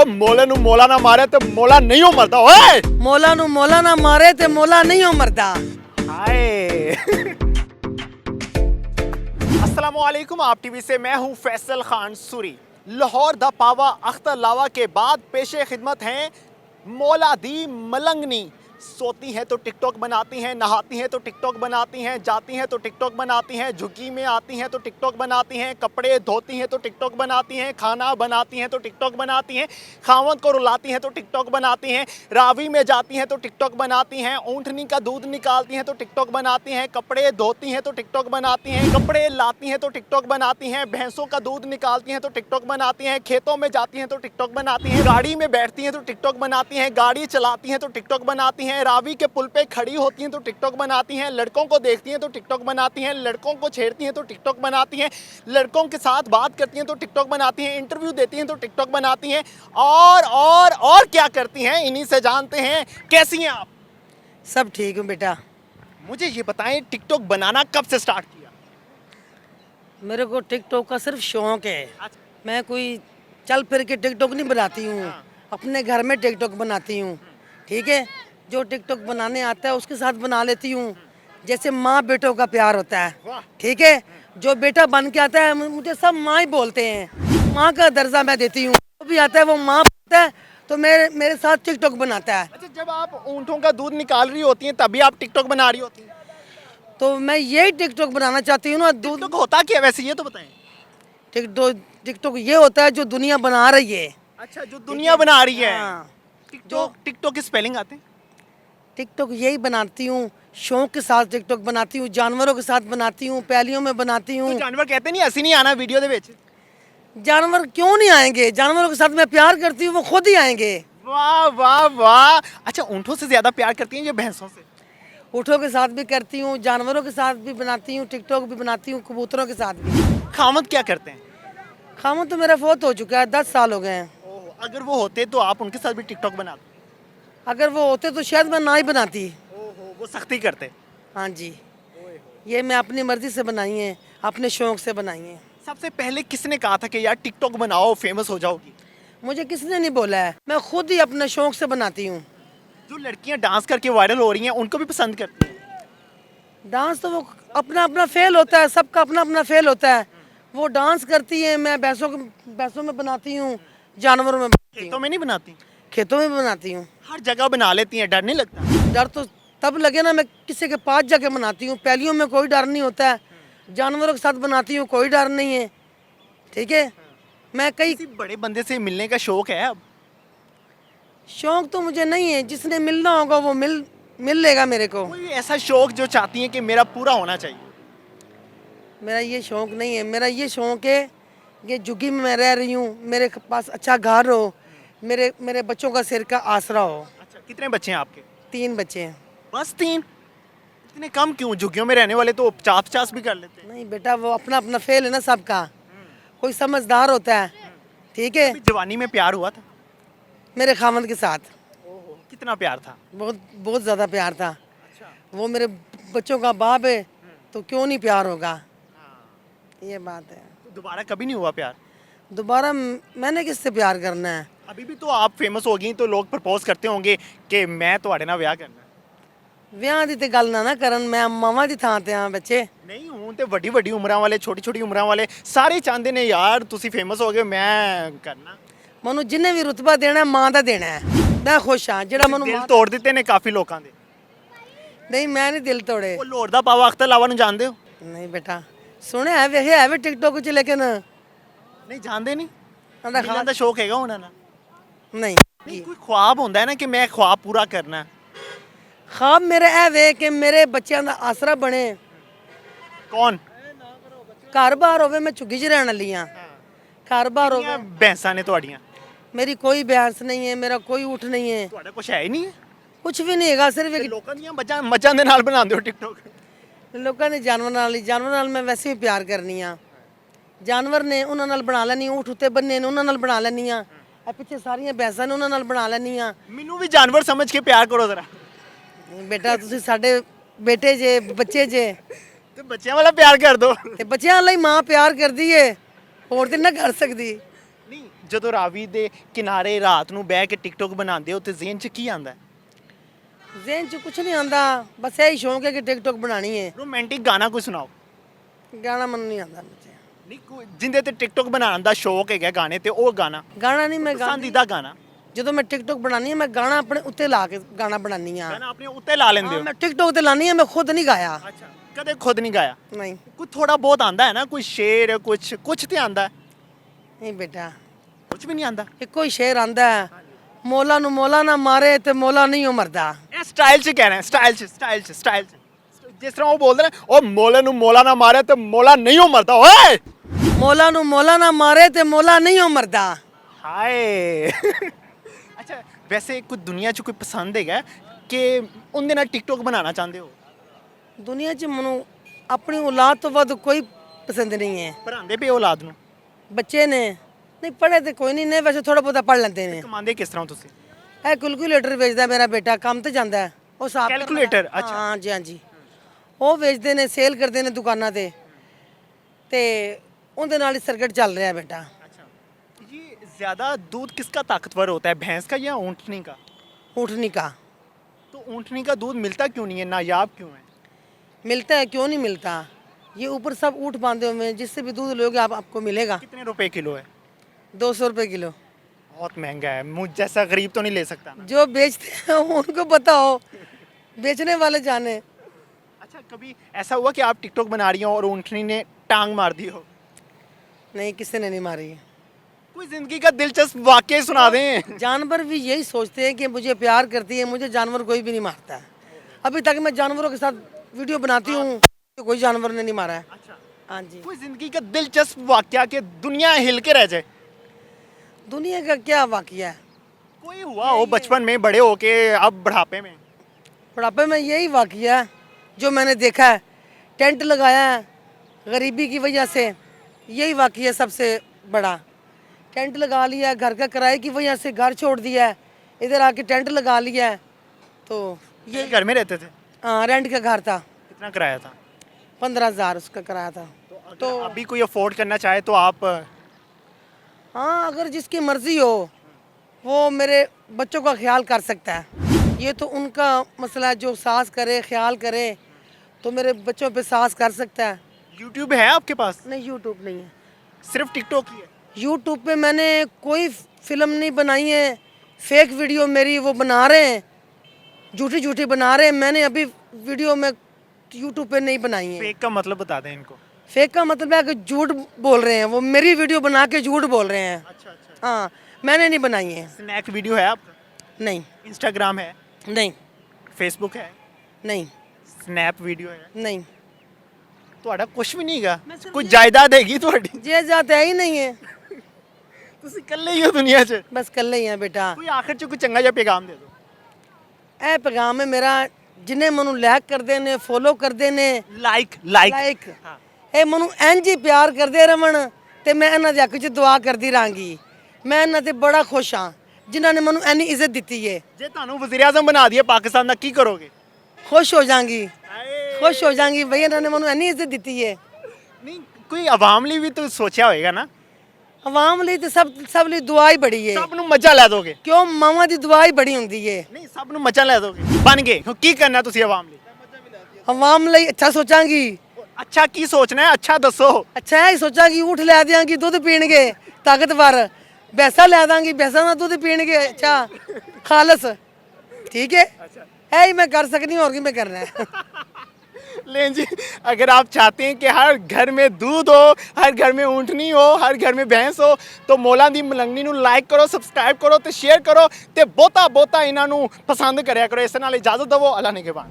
ओ मोले नु मोला ना मारे ते मोला नहीं हो मरदा ओए। ਮੋਲਾ ਨੂੰ ਮੋਲਾ ਨਾ ਮਾਰੇ ਤੇ ਮੋਲਾ ਨਹੀਂ ਹੋ ਮਰਦਾ। हाय अस्सलाम वालेकुम, आप टीवी से मैं हूं फैसल खान सूरी। लाहौर दा पावा अख्तर लावा के बाद पेशे खिदमत हैं मौला दी मलंगनी। सोती हैं तो टिकटॉक बनाती हैं, नहाती हैं तो टिकटॉक बनाती हैं, जाती हैं तो टिकटॉक बनाती हैं, झुग्गी में आती हैं तो टिकटॉक बनाती हैं, कपड़े धोती हैं तो टिकटॉक बनाती हैं, खाना बनाती हैं तो टिकटॉक बनाती हैं, खावंद को रुलाती हैं तो टिकटॉक बनाती हैं, रावी में जाती हैं तो टिकटॉक बनाती हैं, ऊँटनी का दूध निकालती हैं तो टिकटॉक बनाती हैं, कपड़े धोती हैं तो टिकटॉक बनाती हैं, कपड़े लाती हैं तो टिकटॉक बनाती हैं, भैंसों का दूध निकालती हैं तो टिकटॉक बनाती हैं, खेतों में जाती हैं तो टिकटॉक बनाती हैं, गाड़ी में बैठती हैं तो टिकटॉक बनाती हैं, गाड़ी चलाती हैं तो टिकटॉक बनाती हैं, रावी के पुल पे खड़ी होती हैं तो टिकटॉक बनाती हैं, लड़कों को देखती हैं तो टिकटॉक बनाती हैं, लड़कों को छेड़ती हैं तो टिकटॉक बनाती हैं, लड़कों के साथ बात करती हैं तो टिकटॉक बनाती हैं, इंटरव्यू देती हैं तो टिकटॉक बनाती हैं, और क्या करती हैं इन्हीं से जानते हैं। कैसी हैं आप? सब ठीक हूँ बेटा। मुझे ये बताएं, टिकटॉक बनाना कब से स्टार्ट किया? मेरे को टिकटॉक का सिर्फ शौक है। अच्छा। मैं कोई चल फिर के टिकटॉक नहीं बनाती हूँ, अपने घर में टिकटॉक बनाती हूँ। ठीक है, जो टिकटॉक बनाने आता है उसके साथ बना लेती हूँ, जैसे माँ बेटों का प्यार होता है। ठीक है, जो बेटा बन के आता है मुझे सब माँ ही बोलते हैं, माँ का दर्जा मैं देती हूँ। जो भी आता है वो माँ बोलता है तो मेरे साथ टिकटॉक बनाता है। अच्छा, जब आप ऊँटों का दूध निकाल रही होती हैं तभी आप टिकटॉक बना रही होती हैं? तो मैं यही टिकटॉक बनाना चाहती हूँ ना। टिकटॉक होता क्या वैसे, ये तो बताएं। टिकटॉक ये होता है जो दुनिया बना रही है। अच्छा, जो दुनिया बना रही है। हाँ। टिकटॉक की स्पेलिंग आते हैं? टिकटॉक यही बनाती हूँ, शौक के साथ टिकटॉक बनाती हूँ, जानवरों के साथ बनाती हूँ, पैलियों में बनाती हूँ। तो जानवर कहते नहीं हंसी नहीं आना वीडियो दे विच? जानवर क्यों नहीं आएंगे? जानवरों के साथ मैं प्यार करती हूँ, वो खुद ही आएंगे। वाह वाह वाह। अच्छा, ऊँटों से ज्यादा प्यार करती हैं या भैंसों से? ऊँटों के साथ भी करती हूँ, जानवरों के साथ भी बनाती हूँ, टिकटॉक भी बनाती हूँ, कबूतरों के साथ भी। खामद क्या करते हैं? खामों तो मेरा फौत हो चुका है, 10 साल हो गए हैं। ओह, अगर वो होते तो आप उनके साथ भी टिकटॉक बनाते? अगर वो होते तो शायद मैं ना ही बनाती। ओहो, वो सख्ती करते? हाँ जी, ये मैं अपनी मर्जी से बनाई है, अपने शौक से बनाई है। सबसे पहले किसने कहा था कि यार टिकटॉक बनाओ, फेमस हो जाओगी? मुझे किसने नहीं बोला है, मैं खुद ही अपने शौक से बनाती हूँ। जो लड़कियां डांस करके वायरल हो रही हैं उनको भी पसंद करती हैं? डांस तो वो अपना अपना फेल होता है, सबका अपना अपना फेल होता है। वो डांस करती है, मैं भैंसों में बनाती हूँ, जानवरों में बनाती खेतों हूँ, में नहीं बनाती? खेतों में बनाती हूँ। हर जगह बना लेती हैं, डर नहीं लगता? डर तो तब लगे ना मैं किसी के पास जाके बनाती हूँ, पैलियों में कोई डर नहीं होता है, जानवरों के साथ बनाती हूँ, कोई डर नहीं है। ठीक है, मैं किसी बड़े बंदे से मिलने का शौक है अब? शौक तो मुझे नहीं है, जिसने मिलना होगा वो मिल लेगा मेरे को। कोई ऐसा शौक जो चाहती हैं कि मेरा पूरा होना चाहिए? मेरा ये शौक नहीं है, मेरा ये शौक है कि झुग्गी में मैं रह रही हूँ, मेरे पास अच्छा घर हो, मेरे बच्चों का सिर का आसरा हो। अच्छा, कितने बच्चे हैं आपके? 3 बच्चे हैं। बस 3? इतने कम क्यों? झुग्गियों में रहने वाले तो 50-50 भी कर लेते हैं। नहीं बेटा, वो अपना अपना फेल है ना सबका, कोई समझदार होता है। ठीक है, अभी जवानी में प्यार हुआ था? मेरे खामद के साथ कितना प्यार था? बहुत बहुत ज़्यादा प्यार था। अच्छा। वो मेरे बच्चों का बाप है तो क्यों नहीं प्यार होगा, ये बात है। तो दोबारा कभी नहीं हुआ प्यार? दोबारा मैंने किससे प्यार करना है? अभी भी तो आप फेमस हो गई तो लोग प्रपोज करते होंगे कि मैं तुम्हारे ना ब्याह करना है। ਵਿਆਹ ਦੀ ਤੇ ਗੱਲ ਨਾ ਕਰਨ, ਮੈਂ ਮਾਵਾਂ ਦੀ ਥਾਂ ਤੇ ਆ ਬੱਚੇ। ਨਹੀਂ, ਹੁਣ ਤੇ ਵੱਡੀ ਵੱਡੀ ਉਮਰਾਂ ਵਾਲੇ, ਛੋਟੀ ਛੋਟੀ ਉਮਰਾਂ ਵਾਲੇ ਸਾਰੇ ਚਾਹੁੰਦੇ ਨੇ ਯਾਰ ਤੁਸੀਂ ਫੇਮਸ ਹੋ ਗਏ, ਮੈਂ ਕਰਨਾ। ਮੈਨੂੰ ਜਿੰਨੇ ਵੀ ਰੁਤਬਾ ਦੇਣਾ ਮਾਂ ਦਾ ਦੇਣਾ ਹੈ, ਮੈਂ ਖੁਸ਼ ਹਾਂ। ਜਿਹੜਾ ਮੈਨੂੰ ਦਿਲ ਤੋੜ ਦਿੱਤੇ ਨੇ ਕਾਫੀ ਲੋਕਾਂ ਦੇ। ਨਹੀਂ, ਮੈਂ ਨਹੀਂ ਦਿਲ ਤੋੜੇ। ਉਹ ਲੋੜ ਦਾ ਪਾਵਾ ਅਖਤਰ ਲਾਵਾ ਨੂੰ ਜਾਣਦੇ ਹੋ? ਨਹੀਂ ਬੇਟਾ, ਸੁਣਿਆ ਹੈ, ਵੇਖਿਆ ਹੈ ਵੀ ਟਿਕਟੋਕ 'ਚ, ਲੇਕਿਨ ਨਹੀਂ ਜਾਣਦੇ ਨਹੀਂ। ਉਹਦਾ ਮਿਲਣ ਦਾ ਸ਼ੌਕ ਹੈਗਾ ਉਹਨਾਂ ਨਾਲ? ਨਹੀਂ। ਨਹੀਂ, ਕੋਈ ਖੁਆਬ ਹੁੰਦਾ ਹੈ ਨਾ ਕਿ ਮੈਂ ਖੁਆਬ ਪੂਰਾ ਕਰਨਾ। ਖਾਬ ਮੇਰਾ ਇਹ ਵੇ ਕਿ ਮੇਰੇ ਬੱਚਿਆਂ ਦਾ ਆਸਰਾ ਬਣੇ। ਕੌਣ? ਘਰ ਬਾਹਰ ਹੋਵੇ, ਮੈਂ ਝੁੱਗੀ 'ਚ ਰਹਿਣ ਵਾਲੀ ਹਾਂ। ਘਰ ਬਾਹਰ ਹੋਵੇ। ਭੈਂਸਾਂ ਨੇ ਤੁਹਾਡੀਆਂ? ਮੇਰੀ ਕੋਈ ਭੈਂਸ ਨਹੀਂ ਹੈ, ਮੇਰਾ ਕੋਈ ਊਠ ਨਹੀਂ ਹੈ, ਤੁਹਾਡਾ ਕੁਝ ਹੈ ਹੀ ਨਹੀਂ? ਕੁਝ ਵੀ ਨਹੀਂ ਹੈਗਾ, ਸਿਰਫ ਇੱਕ ਲੋਕਾਂ ਦੀਆਂ ਮੱਝਾਂ ਦੇ ਨਾਲ ਬਣਾਉਂਦੇ ਹੋ ਟਿਕਟੋਕ? ਲੋਕਾਂ ਨੇ ਜਾਨਵਰਾਂ ਨਾਲ ਮੈਂ ਵੈਸੇ ਵੀ ਪਿਆਰ ਕਰਨੀ ਆ। ਜਾਨਵਰ ਨੇ ਉਹਨਾਂ ਨਾਲ ਬਣਾ ਲੈਣੀ, ਊਠ ਉੱਤੇ ਬੰਨੇ ਨੇ ਉਹਨਾਂ ਨਾਲ ਬਣਾ ਲੈਣੀ ਆ, ਇਹ ਪਿੱਛੇ ਸਾਰੀਆਂ ਭੈਂਸਾਂ ਨੇ ਉਹਨਾਂ ਨਾਲ ਬਣਾ ਲੈਣੀ ਆ। ਮੈਨੂੰ ਵੀ ਜਾਨਵਰ ਸਮਝ ਕੇ ਪਿਆਰ ਕਰੋ ਜ਼ਰਾ। ਬੇਟਾ ਤੁਸੀਂ ਸਾਡੇ ਬੇਟੇ ਜੇ, ਬੱਚੇ ਜੇ, ਤੇ ਬੱਚਿਆਂ ਵਾਲਾ ਪਿਆਰ ਕਰ ਦੋ। ਤੇ ਬੱਚਿਆਂ ਲਈ ਮਾਂ ਪਿਆਰ ਕਰਦੀ ਏ, ਹੋਰ ਤੇ ਨਾ ਕਰ ਸਕਦੀ। ਨਹੀਂ, ਜਦੋਂ ਰਾਵੀ ਦੇ ਕਿਨਾਰੇ ਰਾਤ ਨੂੰ ਬਹਿ ਕੇ ਟਿਕਟੋਕ ਬਣਾਉਂਦੇ ਹੋ ਤੇ ਜ਼ਿਹਨ 'ਚ ਕੀ ਆਂਦਾ? जेन च कुछ नहीं आंदा, बस यही शौक है कि टिकटॉक बनानी है। ਰੋਮਾਂਟਿਕ ਗਾਣਾ ਕੋਈ ਸੁਣਾਓ। गाना मन नहीं आंदा मुझे। ਨਹੀਂ ਕੋਈ ਜਿੰਦੇ ਤੇ ਟਿਕਟੋਕ ਬਣਾਉਣ ਦਾ ਸ਼ੌਕ ਹੈਗਾ ਗਾਣੇ ਤੇ ਉਹ ਗਾਣਾ गाना नहीं मैं गाना ਪਸੰਦੀਦਾ ਗਾਣਾ ਜਦੋਂ ਮੈਂ ਟਿਕਟੋਕ ਬਣਾਨੀ ਹੈ ਮੈਂ ਗਾਣਾ ਆਪਣੇ ਉੱਤੇ ਲਾ ਕੇ ਗਾਣਾ ਬਣਾਨੀ ਆ। ਗਾਣਾ ਆਪਣੇ ਉੱਤੇ ਲਾ ਲੈਂਦੇ ਹੋ? ਮੈਂ ਟਿਕਟੋਕ ਤੇ ਲਾਨੀ ਆ, ਮੈਂ ਖੁਦ ਨਹੀਂ ਗਾਇਆ। ਅੱਛਾ ਕਦੇ ਖੁਦ ਨਹੀਂ ਗਾਇਆ? ਨਹੀਂ ਕੋਈ ਥੋੜਾ ਬਹੁਤ ਆਂਦਾ ਹੈ ਨਾ, ਕੋਈ ਸ਼ੇਰ ਕੁਝ ਤੇ ਆਂਦਾ ਹੈ? ਨਹੀਂ ਬੇਟਾ, ਕੁਝ ਵੀ ਨਹੀਂ ਆਂਦਾ। ਇੱਕੋ ਹੀ ਸ਼ੇਰ ਆਂਦਾ ਹੈ, ਮੌਲਾ ਨੂੰ ਮੌਲਾ ਨਾ ਮਾਰੇ ਤੇ ਮੌਲਾ ਨਹੀਂ ਉਹ ਮਰਦਾ। ਇਹ ਸਟਾਈਲ 'ਚ ਕਹਿਣਾ, ਸਟਾਈਲ 'ਚ ਜਿਸ ਤਰ੍ਹਾਂ ਉਹ ਬੋਲਦੇ ਨੇ, ਉਹ ਮੌਲੇ ਨੂੰ ਮੌਲਾ ਨਾ ਮਾਰੇ ਤੇ ਮੌਲਾ ਨਹੀਂ ਉਹ ਮਰਦਾ। ਓਏ ਮੌਲਾ ਨੂੰ ਮੌਲਾ ਨਾ ਮਾਰੇ ਤੇ ਮੌਲਾ ਨਹੀਂ ਉਹ ਮਰਦਾ। ਹਾਏ ਅੱਛਾ ਵੈਸੇ ਕੋਈ ਦੁਨੀਆ 'ਚ ਕੋਈ ਪਸੰਦ ਹੈਗਾ ਕਿ ਉਹਦੇ ਨਾਲ ਟਿਕਟੋਕ ਬਣਾਉਣਾ ਚਾਹੁੰਦੇ ਹੋ? ਦੁਨੀਆ 'ਚ ਮੈਨੂੰ ਆਪਣੀ ਔਲਾਦ ਤੋਂ ਵੱਧ ਕੋਈ ਪਸੰਦ ਨਹੀਂ ਹੈ। ਪੜ੍ਹਾਉਂਦੇ ਪਏ ਔਲਾਦ ਨੂੰ? ਬੱਚੇ ਨੇ ਨਹੀਂ ਪੜ੍ਹੇ ਤੇ ਕੋਈ ਨਹੀਂ ਨੇ, ਵੈਸੇ ਥੋੜਾ ਬਹੁਤਾ ਪੜ੍ਹ ਲੈਂਦੇ ਨੇ। ਕਮਾਉਂਦੇ ਕਿਸ ਤਰ੍ਹਾਂ ਤੁਸੀਂ? ਇਹ ਕੈਲਕੂਲੇਟਰ ਵੇਚਦਾ ਮੇਰਾ ਬੇਟਾ, ਕੰਮ ਤੇ ਜਾਂਦਾ ਹੈ ਉਹ ਸਾਫ ਕੈਲਕੂਲੇਟਰ? ਅੱਛਾ ਹਾਂ ਜੀ, ਹਾਂ ਜੀ, ਉਹ ਵੇਚਦੇ ਨੇ, ਸੇਲ ਕਰਦੇ ਨੇ ਦੁਕਾਨਾਂ ਤੇ ਉਹਦੇ ਨਾਲ ਹੀ ਸਰਕਟ ਚੱਲ ਰਿਹਾ ਬੇਟਾ। अच्छा ये ज़्यादा दूध किसका ताकतवर होता है, भैंस का या ऊँटनी का? ऊँटनी का। तो ऊँटनी का दूध मिलता क्यों नहीं है, नायाब क्यों है? मिलता है, क्यों नहीं मिलता, ये ऊपर सब ऊँट बांधे हुए हैं, जिससे भी दूध लोगे आपको मिलेगा। कितने रुपए किलो है? 200 रुपये किलो। बहुत महंगा है, मुझ जैसा गरीब तो नहीं ले सकता ना। जो बेचते हैं उनको पता हो, बेचने वाले जाने। अच्छा कभी ऐसा हुआ कि आप टिकटॉक बना रही हो और ऊँटनी ने टांग मार दी हो? नहीं, किसी ने नहीं मारी। कोई जिंदगी का दिलचस्प वाकया सुना दें। जानवर भी यही सोचते हैं कि मुझे प्यार करती है, मुझे जानवर कोई भी नहीं मारता है। अभी तक मैं जानवरों के साथ वीडियो बनाती हूँ, तो कोई जानवर ने नहीं मारा है। अच्छा हाँ जी। कोई जिंदगी का दिलचस्प वाकया कि दुनिया हिल के रह जाए? दुनिया का क्या वाकया है? कोई हुआ हो बचपन में, बड़े होके अब बुढ़ापे में? बुढ़ापे में यही वाकया है जो मैंने देखा है। टेंट लगाया है गरीबी की वजह से, यही वाकया सबसे बड़ा। टेंट लगा लिया, घर का किराए की वजह से घर छोड़ दिया है, इधर आके टेंट लगा लिया है। तो ये घर में रहते थे? हाँ, रेंट का घर था, कितना किराया था? 15,000 उसका किराया था। तो अभी कोई अफोर्ड करना चाहे तो आप? हाँ, अगर जिसकी मर्जी हो वो मेरे बच्चों का ख्याल कर सकता है। ये तो उनका मसला है, जो सास करे, ख्याल करे, तो मेरे बच्चों पे सास कर सकता है। यूट्यूब है आपके पास? नहीं, यूट्यूब नहीं है, सिर्फ टिकटॉक ही है? यूट्यूब पे मैंने कोई फिल्म नहीं बनाई है। फेक वीडियो मेरी वो बना रहे हैं, झूठी झूठी बना रहे हैं। मैंने अभी वीडियो में यूट्यूब पे नहीं बनाई है। फेक का मतलब बता दें इनको। फेक का मतलब है कि झूठ बोल रहे हैं, वो मेरी वीडियो बना के झूठ बोल रहे हैं। अच्छा अच्छा। हाँ, मैंने नहीं बनाई है। स्नैक वीडियो है आपका? नहीं, इंस्टाग्राम है? नहीं, फेसबुक है? नहीं, स्नैप वीडियो है? नहीं। ਤੁਹਾਡਾ ਕੁਝ ਵੀ ਨਹੀਂਗਾ? ਕੋਈ ਜਾਇਦਾਦ ਹੈਗੀ ਤੁਹਾਡੀ? जे जाते है ही नहीं है, ਤੁਸੀਂ ਇਕੱਲੇ ਹੀ ਹੋ ਦੁਨੀਆ 'ਚ? बस कल ही है बेटा। ਕੋਈ ਆਖਰ 'ਚ ਕੋਈ ਚੰਗਾ ਜਿਹਾ ਪੈਗਾਮ ਦੇ ਦਿਓ। ਇਹ ਪੈਗਾਮ ਹੈ ਮੇਰਾ, ਜਿਨੇ ਮੈਨੂੰ ਲਾਈਕ ਕਰਦੇ ਨੇ, ਫੋਲੋ ਕਰਦੇ ਨੇ, ਲਾਈਕ ਲਾਈਕ ਇਹ ਮੈਨੂੰ ਇੰਝ ਹੀ ਪਿਆਰ ਕਰਦੇ ਰਹਿਣ ਤੇ ਮੈਂ ਇਹਨਾਂ ਦੇ ਹੱਕ 'ਚ ਦੁਆ ਕਰਦੀ ਰਹਾਂਗੀ। ਮੈਂ ਇਹਨਾਂ ਤੇ ਬੜਾ ਖੁਸ਼ ਹਾਂ ਜਿਨ੍ਹਾਂ ਨੇ ਮੈਨੂੰ ਇੰਨੀ ਇੱਜ਼ਤ ਦਿੱਤੀ ਹੈ। ਜੇ ਤੁਹਾਨੂੰ ਵਜ਼ੀਰ ਆਜ਼ਮ ਬਣਾ ਦਈਏ ਪਾਕਿਸਤਾਨ ਦਾ ਕੀ ਕਰੋਗੇ? खुश हो जाऊंगी, खुश हो जाऊंगी भैया, इन्होंने मैंने इन्नी इज्जत दी है। ਨਹੀਂ ਕੋਈ ਆਵਾਮ ਲਈ ਵੀ ਤਾਂ ਸੋਚਿਆ ਹੋਏਗਾ ਨਾ? अवाम ਲਈ ਤੇ ਸਭ ਲਈ ਦੁਆ ਹੀ ਬੜੀ ਹੈ। ਸਭ ਨੂੰ ਮਜ਼ਾ ਲੈ ਦੋਗੇ? ਕਿਉਂ, ਮਾਵਾਂ ਦੀ ਦੁਆ ਹੀ ਬੜੀ ਹੁੰਦੀ ਹੈ। ਨਹੀਂ ਸਭ ਨੂੰ ਮਜ਼ਾ ਲੈ ਦੋਗੇ? ਬਣ ਗਏ ਹੁਣ ਕੀ ਕਰਨਾ ਤੁਸੀਂ ਆਵਾਮ ਲਈ? अवाम ਲਈ ਅੱਛਾ ਸੋਚਾਂਗੀ। ਅੱਛਾ ਕੀ ਸੋਚਣਾ ਹੈ? ਅੱਛਾ ਦੱਸੋ। ਅੱਛਾ ਹੀ ਸੋਚਾਂਗੀ, ਊਠ ਲੈ ਦਿਆਂਗੀ, ਦੁੱਧ ਪੀਣਗੇ ਤਾਕਤਵਰ, ਭੈਂਸਾਂ ਲੈ ਦਾਂਗੀ, ਭੈਂਸਾਂ ਦਾ ਦੁੱਧ ਪੀਣਗੇ ਅੱਛਾ ਖਾਲਸ, ठीक है। है ही मैं कर सकती हूँ, और की मैं करना है। लें जी, अगर आप चाहते हैं कि हर घर में दूध हो, हर घर में ऊँटनी हो, हर घर में भैंस हो, तो मौला दी मलंगनी ਨੂੰ ਲਾਈਕ ਕਰੋ, ਸਬਸਕ੍ਰਾਈਬ ਕਰੋ ਤੇ ਸ਼ੇਅਰ ਕਰੋ ਤੇ ਬਹੁਤਾ ਬਹੁਤਾ ਇਹਨਾਂ ਨੂੰ ਪਸੰਦ ਕਰਿਆ ਕਰੋ। ਇਸ ਨਾਲ ਇਜਾਜ਼ਤ ਦਿਵੋ। ਅੱਲਾ ਨਿਗਹਿਬਾਨ।